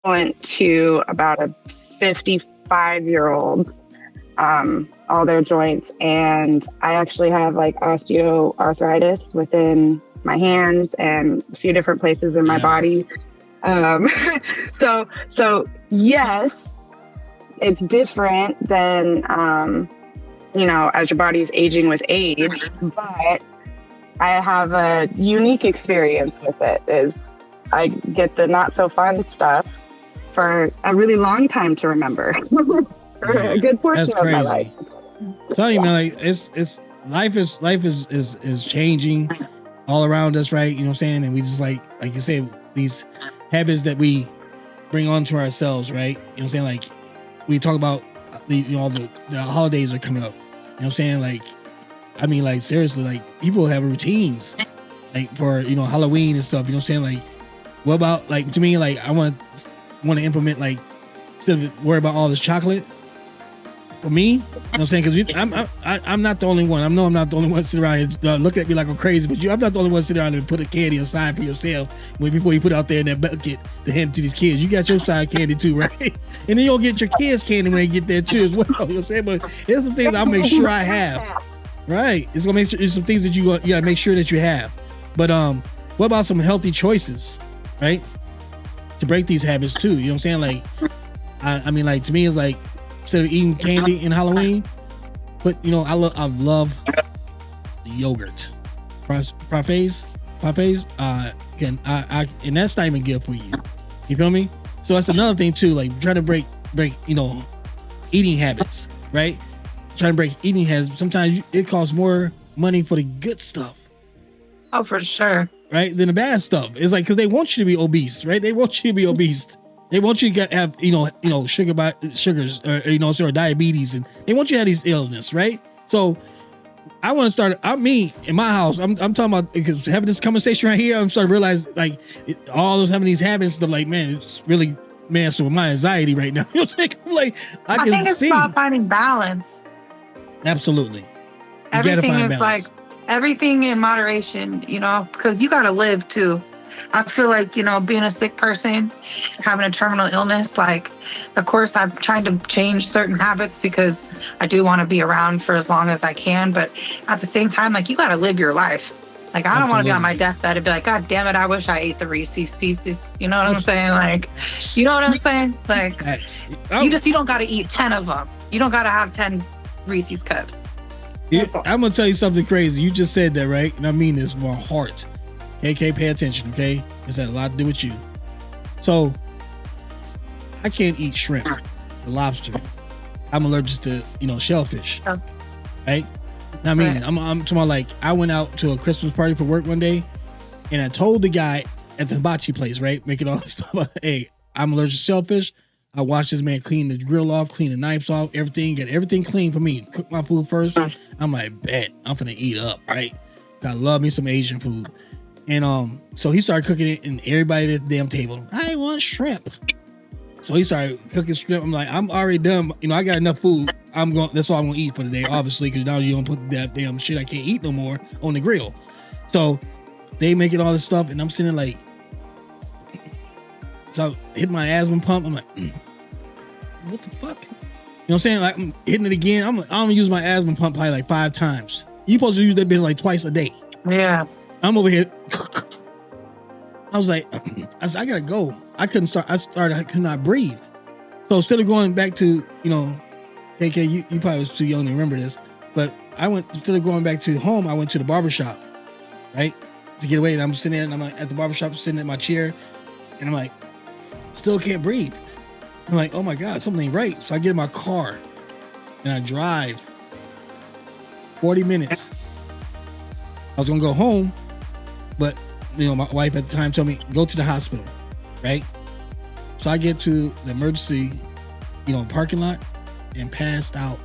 went to about a 55-year-olds, all their joints, and I actually have like osteoarthritis within my hands and a few different places in my Yes. body. Um, so yes, it's different than as your body's aging with age, but I have a unique experience with it. Is I get the not so fun stuff for a really long time to remember. For a Man, good that's portion of my life. crazy. Tell you, man, like it's life is changing all around us, right? You know what I'm saying? And we just like you say, these habits that we bring on to ourselves, right? You know what I'm saying? Like we talk about the holidays are coming up. You know what I'm saying? Like, I mean, like seriously, like people have routines like for Halloween and stuff. You know what I'm saying? Like, what about like to me, like I want to implement like instead of worry about all this chocolate. For me, you know what I'm saying? Because I'm not the only one. I know I'm not the only one sitting around here look at me like I'm crazy, but I'm not the only one sitting around and put a candy aside for yourself before you put it out there in that bucket to hand it to these kids. You got your side candy too, right? And then you'll get your kids candy when they get there too as well. You know what I'm saying? But here's some things I'll make sure I have. Right. It's gonna make sure there's some things that you gotta make sure that you have. But what about some healthy choices, right? To break these habits too. You know what I'm saying? Like I mean, like to me it's like instead of eating candy in Halloween, but I love the yogurt, parfaits. And that's not even good for you. You feel me? So that's another thing too. Like trying to break eating habits, right? Trying to break eating habits. Sometimes it costs more money for the good stuff. Oh, for sure. Right, than the bad stuff. It's like because they want you to be obese, right? They want you to be obese. They want you to have, sugars or diabetes, and they want you to have these illness, right? So I want to start. Me in my house. I'm talking about because having this conversation right here. I'm starting to realize like all those having these habits. I'm like, man, it's really messing with my anxiety right now. You know what I'm saying? I'm like, I can think it's see. about finding balance. Absolutely, Everything is balance. Like everything in moderation. Because you got to live too. I feel like, being a sick person, having a terminal illness, like, of course, I'm trying to change certain habits because I do want to be around for as long as I can. But at the same time, like, you got to live your life. Like, I don't want to be on my deathbed and be like, God damn it, I wish I ate the Reese's Pieces. You know what I'm saying? Like, you know what I'm saying? Like, you don't got to eat 10 of them. You don't got to have 10 Reese's cups. I'm going to tell you something crazy. You just said that, right? And I mean this with my heart. Okay, pay attention, okay? This had a lot to do with you. So, I can't eat shrimp, lobster. I'm allergic to, shellfish. Oh. Right? I mean, right. I'm talking about like, I went out to a Christmas party for work one day, and I told the guy at the hibachi place, right, making all this stuff, hey, I'm allergic to shellfish. I watched this man clean the grill off, clean the knives off, everything, get everything clean for me. Cook my food first. I'm like, bet, I'm finna eat up, right? I love me some Asian food. And so he started cooking it, and everybody at the damn table, I want shrimp. So he started cooking shrimp. I'm like, I'm already done. I got enough food. That's all I'm gonna eat for the day, obviously, because now you don't put that damn shit I can't eat no more on the grill. So they making all this stuff, and I'm sitting like, so I hit my asthma pump. I'm like, what the fuck? You know what I'm saying? Like, I'm hitting it again. I'm gonna use my asthma pump probably like 5 times. You supposed to use that bitch like twice a day. Yeah. I'm over here. I was like, I gotta go. I could not breathe. So instead of going back to, KK, you probably was too young to remember this, but instead of going back to home, I went to the barbershop, right? To get away. And I'm sitting there, and I'm like at the barbershop, sitting in my chair, and I'm like, still can't breathe. I'm like, oh my God, something ain't right. So I get in my car and I drive 40 minutes. I was gonna go home, but my wife at the time told me, go to the hospital, right? So I get to the emergency, parking lot and passed out.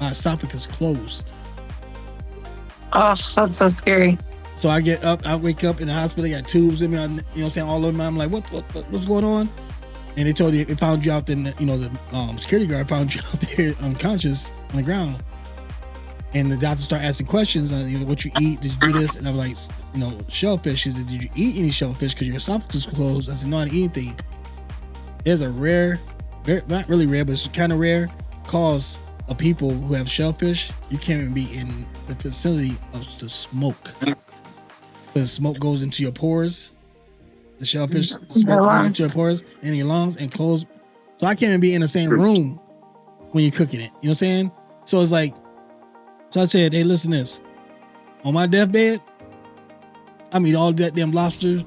My esophagus closed. Oh, that's so scary. So I get up, I wake up in the hospital, they got tubes in me, all over me. I'm like, what's going on? And they told you, it found you out there, the security guard found you out there unconscious on the ground. And the doctor started asking questions on what you eat, did you do this? And I'm like, shellfish. She said, did you eat any shellfish? Because your esophagus was closed. I said, no, I didn't eat anything. there's a rare, not really rare, but it's kind of rare cause of people who have shellfish. You can't even be in the vicinity of the smoke. The smoke goes into your pores. The shellfish smoke goes into your pores and your lungs and close. So I can't even be in the same room when you're cooking it. You know what I'm saying? So it's like, so I said, hey, listen to this. On my deathbed, I'm eating all that damn lobsters.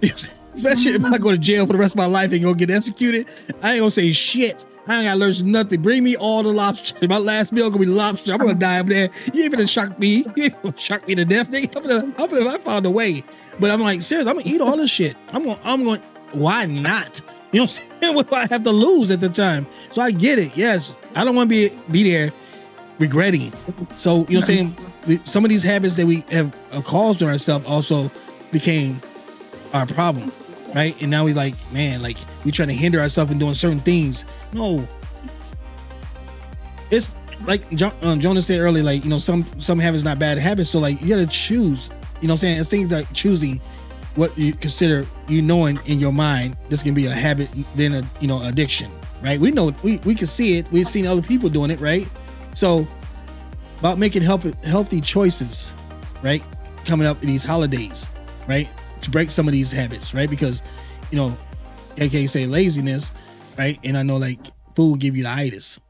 Especially if I go to jail for the rest of my life and go get executed. I ain't gonna say shit. I ain't gotta learn nothing. Bring me all the lobster. My last meal gonna be lobster. I'm gonna die up there. You ain't gonna shock me. You ain't gonna shock me to death, nigga. I found a way. But I'm like, serious, I'm gonna eat all this shit. I'm going, why not? You know what I'm saying? What do I have to lose at the time? So I get it. Yes. I don't want to be there regretting. So, you know what I'm saying? Some of these habits that we have caused on ourselves also became our problem, right? And now we like, man, like we trying to hinder ourselves in doing certain things. No, it's like Jonah said earlier, like, you know, some habits not bad habits. So like you got to choose, you know what I'm saying? It's things like choosing what you consider, you knowing in your mind, this can be a habit, then a, you know, addiction, right? We know, we can see it. We've seen other people doing it, right? So about making healthy choices, right? Coming up in these holidays, right? To break some of these habits, right? Because, you know, aka say laziness, right? And I know like food will give you the itis.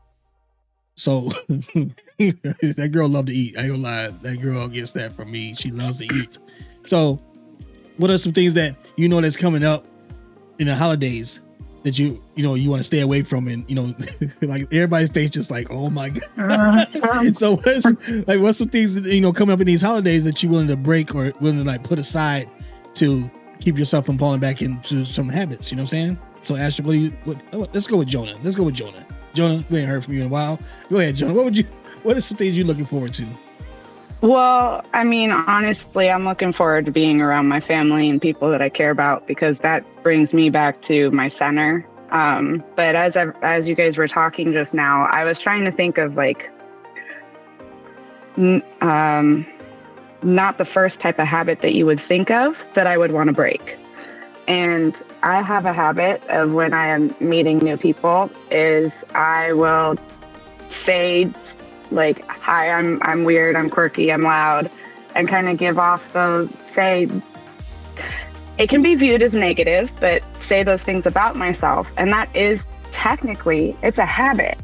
So that girl love to eat. I ain't gonna lie. That girl gets that from me. She loves to eat. So what are some things that you know that's coming up in the holidays that you know you want to stay away from, and you know like everybody's face just like, oh my god. So what's some things that, you know, coming up in these holidays that you're willing to break or willing to like put aside to keep yourself from falling back into some habits? You know what I'm saying? So Ashley, let's go with Jonah. Jonah, we ain't heard from you in a while. Go ahead, Jonah. What are some things you're looking forward to? Well, I mean, honestly, I'm looking forward to being around my family and people that I care about, because that brings me back to my center. But as you guys were talking just now, I was trying to think of like, not the first type of habit that you would think of that I would want to break. And I have a habit of when I am meeting new people is I will say like, hi, I'm weird, I'm quirky, I'm loud, and kind of give off those, say, it can be viewed as negative, but say those things about myself. And that is technically, it's a habit,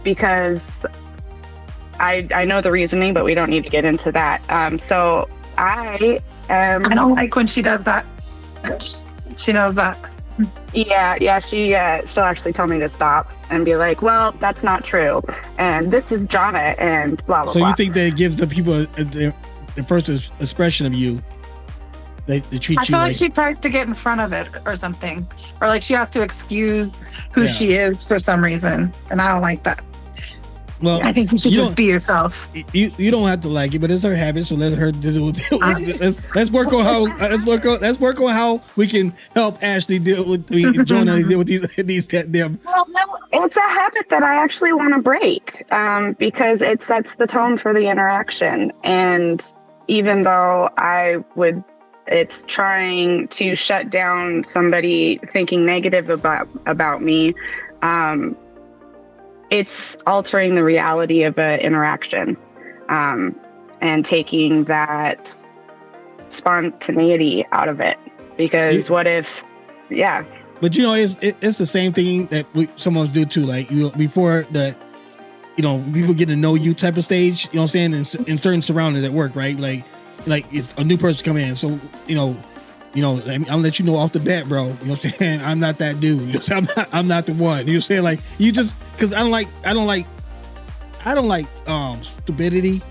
because I know the reasoning, but we don't need to get into that. So I don't like when she does that. She knows that. Yeah. She'll actually tell me to stop and be like, well, that's not true. And this is Jonna and blah, blah, so blah. So you think that it gives the people the first expression of you, they treat you I feel like she tries to get in front of it or something. Or like she has to excuse who she is for some reason. And I don't like that. Well, I think you should just be yourself. You don't have to like it, but it's her habit, so let her deal with it. Let's work on how we can help Ashley deal with Jonah deal with these damn. Well, no, it's a habit that I actually want to break, because it sets the tone for the interaction, and even though it's trying to shut down somebody thinking negative about me. It's altering the reality of an interaction, and taking that spontaneity out of it. Because what if, But you know, it's the same thing that some of us do too. Like before the, you know, people get to know you type of stage. You know what I'm saying? In certain surroundings at work, right? Like if a new person come in, so I'll let you know off the bat, bro. You know what I'm saying? I'm not that dude. You know, I'm not the one. You know what I'm saying? Like you just, because I don't like stupidity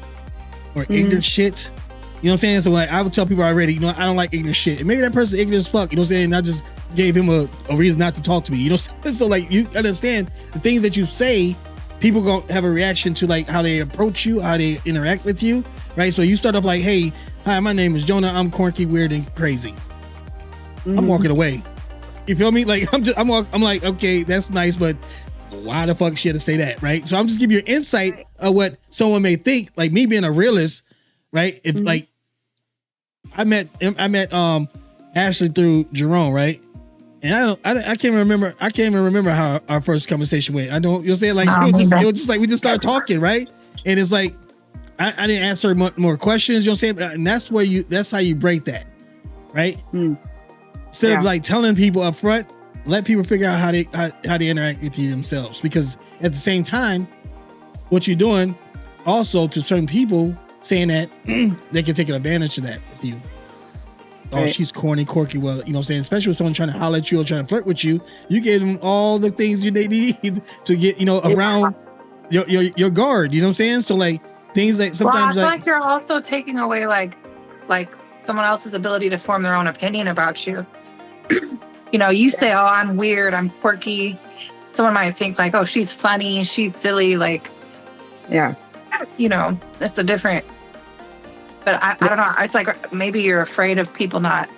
or ignorant shit. You know what I'm saying? So like I would tell people already, you know, I don't like ignorant shit. And maybe that person ignorant as fuck. You know what I'm saying? And I just gave him a reason not to talk to me. You know what I'm saying? So like you understand the things that you say, people gonna have a reaction to like how they approach you, how they interact with you, right? So you start off like, hey, hi, my name is Jonah. I'm quirky, weird, and crazy. I'm walking away. You feel me? Like I'm like, okay, that's nice, but why the fuck she had to say that, right? So I'm just giving you an insight of what someone may think. Like me being a realist, right? If like I met Ashley through Jerome, right? And I can't remember. I can't even remember how our first conversation went. I don't. You'll say like No, it was just like we just started talking, right? And it's like I didn't ask her more questions. You know what I'm saying? And that's how you break that, right? Instead of like telling people up front, let people figure out how they interact with you themselves. Because at the same time, what you're doing also to certain people saying that they can take advantage of that with you. Oh, right. She's corny, quirky. Well, you know what I'm saying? Especially with someone trying to holler at you or trying to flirt with you, you gave them all the things they need to get, around your guard. You know what I'm saying? So like things like sometimes I feel like you're also taking away like someone else's ability to form their own opinion about you. You say, oh, I'm weird, I'm quirky. Someone might think like, oh, she's funny, she's silly. Like, yeah, it's a different. But I don't know. It's like maybe you're afraid of people not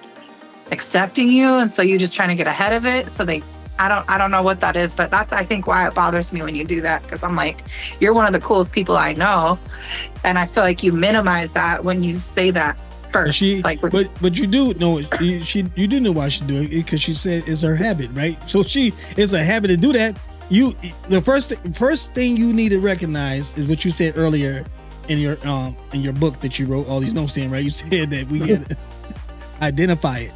accepting you, and so you're just trying to get ahead of it. So I don't know what that is, but that's I think why it bothers me when you do that, because I'm like, you're one of the coolest people I know, and I feel like you minimize that when you say that first. But you do know you do know why she do it, because she said it's her habit, right? So it's a habit to do that. The first thing you need to recognize is what you said earlier in your book that you wrote all these notes in, right? You said that we had to identify it.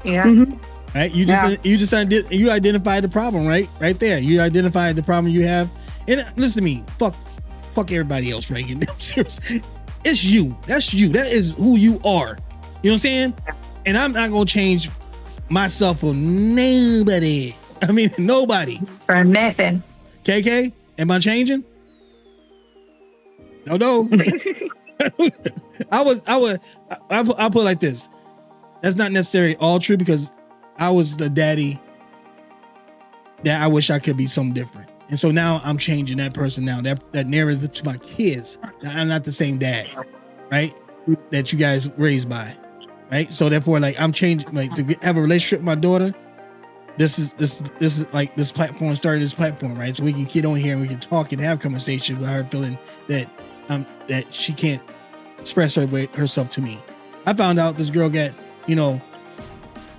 Yeah. Mm-hmm. Right? You identified the problem, right? Right there. You identified the problem you have. And listen to me. Fuck everybody else, right? It's you. That's you. That is who you are. You know what I'm saying? And I'm not gonna change myself for nobody. I mean, nobody. For nothing. KK, am I changing? No. I'll put it like this. That's not necessarily all true, because I was the daddy that I wish I could be something different. And so now I'm changing that person now, that narrative to my kids. I'm not the same dad, right? That you guys raised by, right? So therefore, like, I'm changing, like, to have a relationship with my daughter. This is like this platform started this platform, right? So we can get on here and we can talk and have conversation with her, feeling that she can't express herself to me. I found out this girl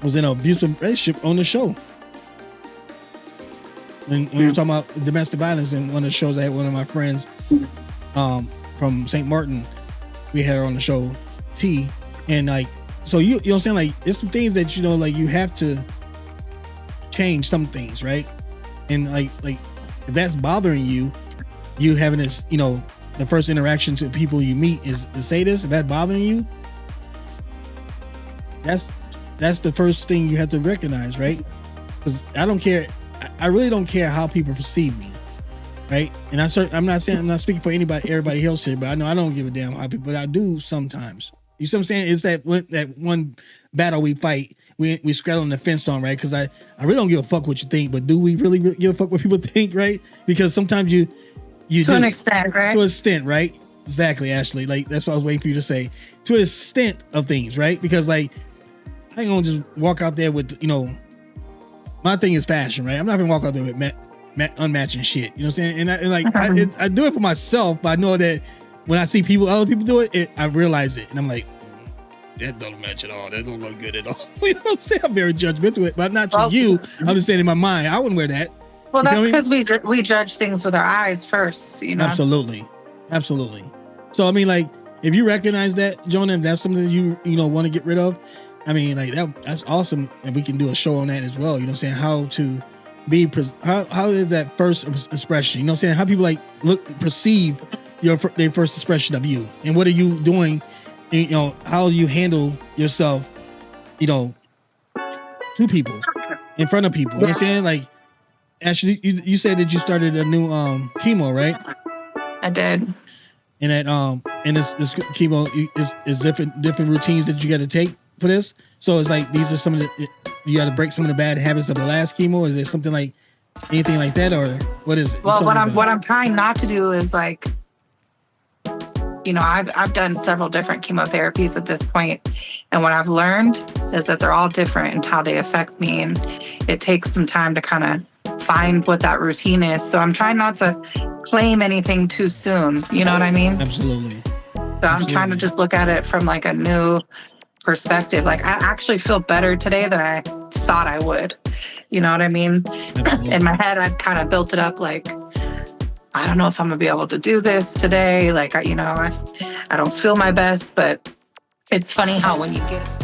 was in an abusive relationship on the show. When we were talking about domestic violence in one of the shows, I had one of my friends from St. Martin. We had her on the show, T, and like, so you know what I'm saying? Like, it's some things that like you have to change some things, right? And like if that's bothering you having this, the first interaction to people you meet is to say this. If that's bothering you, that's the first thing you have to recognize, right? Because I don't care. I really don't care how people perceive me, right? And I'm not speaking for everybody else here, but I know I don't give a damn how people, but I do sometimes. You see what I'm saying? It's that one battle we fight, we straddle on the fence on, right? Because I really don't give a fuck what you think, but do we really give a fuck what people think, right? Because sometimes you to an extent, right? To an extent, right? Exactly, Ashley. Like, that's what I was waiting for you to say. To an extent of things, right? Because like, I ain't gonna just walk out there with, my thing is fashion, right? I'm not gonna walk out there with unmatching shit. You know what I'm saying? And I do it for myself, but I know that when I see other people do it, I realize it, and I'm like, that don't match at all. That don't look good at all. You know what I'm saying? I'm very judgmental to it, but not to you. I'm just saying in my mind, I wouldn't wear that. Well, that's because we judge things with our eyes first, Absolutely. So I mean, like, if you recognize that, Jonah, if that's something that you want to get rid of, I mean, like, that's awesome, and we can do a show on that as well. You know what I'm saying? How to be how is that first expression? You know what I'm saying? How people perceive their first expression of you, and what are you doing? How you handle yourself, to people, in front of people. You know what I'm saying? Like, Ashley, you said that you started a new chemo, right? I did. And that and this chemo is different routines that you got to take for this. So it's like, these are some of the, you got to break some of the bad habits of the last chemo. Is there something like anything like that, or what is it? Well, what I'm trying not to do is like, I've done several different chemotherapies at this point, and what I've learned is that they're all different in how they affect me, and it takes some time to kind of find what that routine is. So I'm trying not to claim anything too soon. You know what I mean? Absolutely. So I'm trying to just look at it from like a new perspective. Like, I actually feel better today than I thought I would. You know what I mean? In my head, I've kind of built it up like, I don't know if I'm gonna be able to do this today. Like, I don't feel my best, but it's funny how when you get